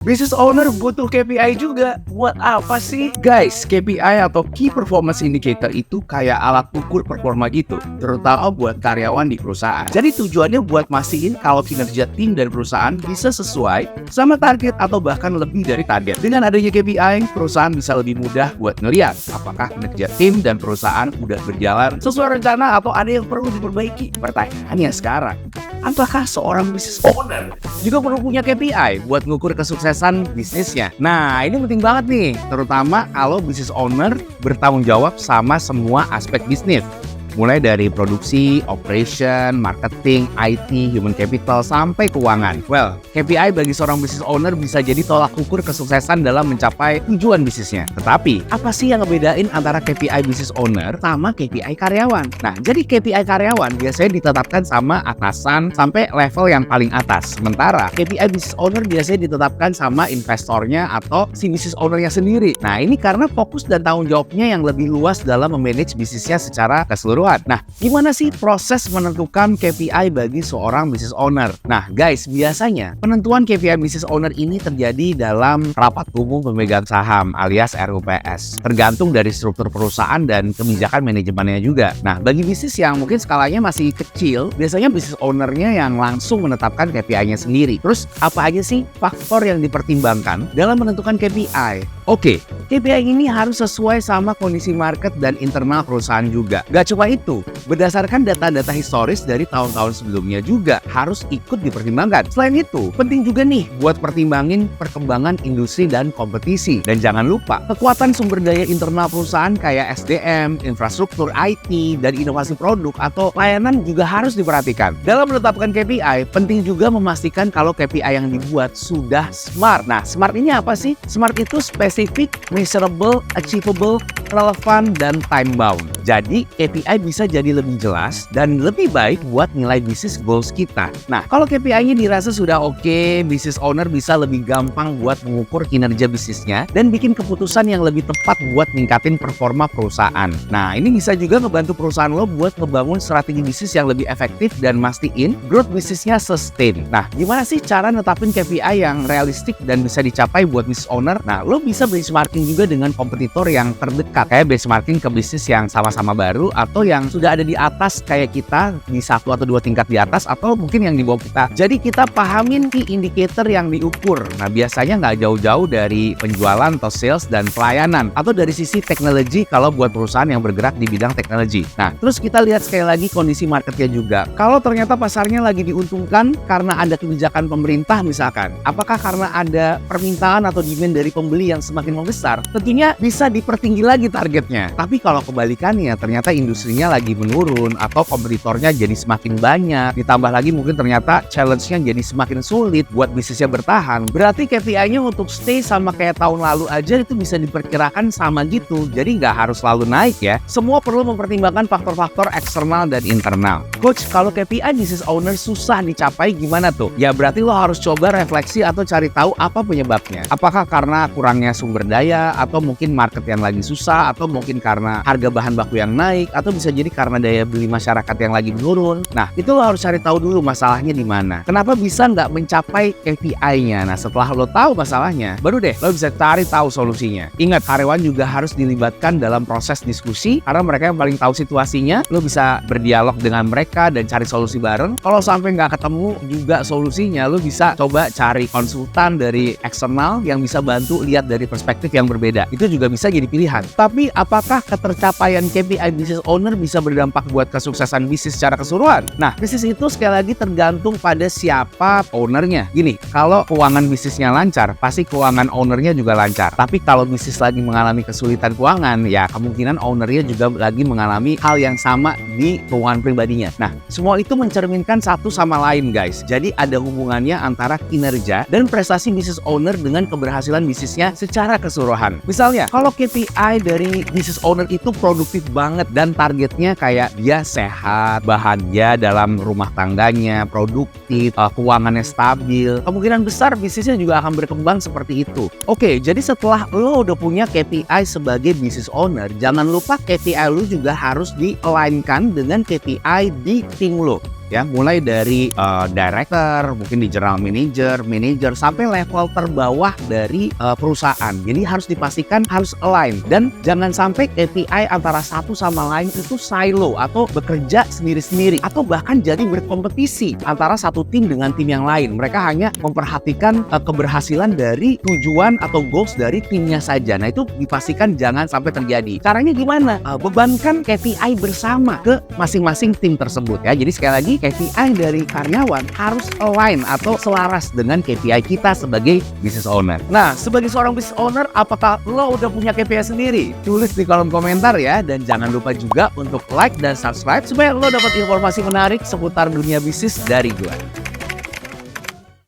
Business owner butuh KPI juga. Buat apa sih? Guys, KPI atau Key Performance Indicator itu kayak alat ukur performa gitu, terutama buat karyawan di perusahaan. Jadi tujuannya buat mastiin kalau kinerja tim dan perusahaan bisa sesuai sama target atau bahkan lebih dari target. Dengan adanya KPI, perusahaan bisa lebih mudah buat ngeliat apakah kinerja tim dan perusahaan udah berjalan sesuai rencana atau ada yang perlu diperbaiki. Pertanyaannya sekarang, apakah seorang business owner juga perlu punya KPI buat ngukur kesuksesan bisnisnya? Nah, ini penting banget nih, terutama kalau business owner bertanggung jawab sama semua aspek bisnis. Mulai dari produksi, operation, marketing, IT, human capital, sampai keuangan. Well, KPI bagi seorang business owner bisa jadi tolak ukur kesuksesan dalam mencapai tujuan bisnisnya. Tetapi, apa sih yang ngebedain antara KPI business owner sama KPI karyawan? Nah, jadi KPI karyawan biasanya ditetapkan sama atasan sampai level yang paling atas. Sementara KPI business owner biasanya ditetapkan sama investornya atau si business ownernya sendiri. Nah, ini karena fokus dan tanggung jawabnya yang lebih luas dalam memanage bisnisnya secara keseluruhan. Nah, gimana sih proses menentukan KPI bagi seorang business owner? Nah, guys, biasanya penentuan KPI business owner ini terjadi dalam rapat umum pemegang saham alias RUPS. Tergantung dari struktur perusahaan dan kebijakan manajemennya juga. Nah, bagi bisnis yang mungkin skalanya masih kecil, biasanya business ownernya yang langsung menetapkan KPI-nya sendiri. Terus, apa aja sih faktor yang dipertimbangkan dalam menentukan KPI? Oke, KPI ini harus sesuai sama kondisi market dan internal perusahaan juga. Gak cuma itu, berdasarkan data-data historis dari tahun-tahun sebelumnya juga harus ikut dipertimbangkan. Selain itu, penting juga nih buat pertimbangin perkembangan industri dan kompetisi. Dan jangan lupa, kekuatan sumber daya internal perusahaan kayak SDM, infrastruktur IT, dan inovasi produk atau layanan juga harus diperhatikan. Dalam menetapkan KPI, penting juga memastikan kalau KPI yang dibuat sudah SMART. Nah, SMART ini apa sih? SMART itu specific, measurable, achievable, relevan, dan time bound. Jadi, KPI bisa jadi lebih jelas dan lebih baik buat nilai bisnis goals kita. Nah, kalau KPI-nya dirasa sudah oke, business owner bisa lebih gampang buat mengukur kinerja bisnisnya dan bikin keputusan yang lebih tepat buat ningkatin performa perusahaan. Nah, ini bisa juga ngebantu perusahaan lo buat ngebangun strategi bisnis yang lebih efektif dan mastiin growth bisnisnya sustain. Nah, gimana sih cara netapin KPI yang realistik dan bisa dicapai buat business owner? Nah, lo bisa benchmarking juga dengan kompetitor yang terdekat, kayak benchmarking ke bisnis yang sama-sama baru atau yang sudah ada di atas kayak kita di 1 atau 2 tingkat di atas atau mungkin yang di bawah kita. Jadi kita pahamin key indicator yang diukur. Nah, biasanya nggak jauh-jauh dari penjualan atau sales dan pelayanan atau dari sisi teknologi kalau buat perusahaan yang bergerak di bidang teknologi. Nah, terus kita lihat sekali lagi kondisi marketnya juga. Kalau ternyata pasarnya lagi diuntungkan karena ada kebijakan pemerintah misalkan, apakah karena ada permintaan atau demand dari pembeli yang semakin membesar, tentunya bisa dipertinggi lagi targetnya. Tapi kalau kebalikannya, ternyata industrinya lagi menurun atau kompetitornya jadi semakin banyak, ditambah lagi mungkin ternyata challenge-nya jadi semakin sulit buat bisnisnya bertahan, berarti KPI-nya untuk stay sama kayak tahun lalu aja itu bisa diperkirakan sama gitu. Jadi nggak harus selalu naik ya. Semua perlu mempertimbangkan faktor-faktor eksternal dan internal. Coach, kalau KPI business owner susah dicapai gimana tuh? Ya berarti lo harus coba refleksi atau cari tahu apa penyebabnya. Apakah karena kurangnya sumber daya, atau mungkin market yang lagi susah, atau mungkin karena harga bahan baku yang naik, atau bisa jadi karena daya beli masyarakat yang lagi menurun. Nah, itu lo harus cari tahu dulu masalahnya di mana. Kenapa bisa nggak mencapai KPI-nya? Nah, setelah lo tahu masalahnya, baru deh lo bisa cari tahu solusinya. Ingat, karyawan juga harus dilibatkan dalam proses diskusi karena mereka yang paling tahu situasinya. Lo bisa berdialog dengan mereka dan cari solusi bareng. Kalau sampai nggak ketemu juga solusinya, lo bisa coba cari konsultan dari eksternal yang bisa bantu lihat dari perspektif yang berbeda. Itu juga bisa jadi pilihan. Tapi apakah ketercapaian KPI business owner bisa berdampak buat kesuksesan bisnis secara keseluruhan? Nah, bisnis itu sekali lagi tergantung pada siapa ownernya. Gini, kalau keuangan bisnisnya lancar, pasti keuangan ownernya juga lancar. Tapi kalau bisnis lagi mengalami kesulitan keuangan, ya kemungkinan ownernya juga lagi mengalami hal yang sama di keuangan pribadinya. Nah, semua itu mencerminkan satu sama lain, guys. Jadi ada hubungannya antara kinerja dan prestasi business owner dengan keberhasilan bisnisnya secara keseluruhan. Misalnya, kalau KPI dari business owner itu produktif banget dan targetnya kayak dia sehat, bahagia dalam rumah tangganya, produktif, keuangannya stabil, kemungkinan besar bisnisnya juga akan berkembang seperti itu. Oke, jadi setelah lo udah punya KPI sebagai business owner, jangan lupa KPI lo juga harus di-align-kan dengan KPI di tim lo. ya, mulai dari director, mungkin di general manager, sampai level terbawah dari perusahaan. Jadi harus dipastikan harus align, dan jangan sampai KPI antara satu sama lain itu silo atau bekerja sendiri-sendiri, atau bahkan jadi berkompetisi antara satu tim dengan tim yang lain. Mereka hanya memperhatikan keberhasilan dari tujuan atau goals dari timnya saja. Nah, itu dipastikan jangan sampai terjadi. Caranya gimana? Bebankan KPI bersama ke masing-masing tim tersebut ya. Jadi sekali lagi, KPI dari karyawan harus align atau selaras dengan KPI kita sebagai business owner. Nah, sebagai seorang business owner, apakah lo udah punya KPI sendiri? Tulis di kolom komentar ya, dan jangan lupa juga untuk like dan subscribe supaya lo dapat informasi menarik seputar dunia bisnis dari gue.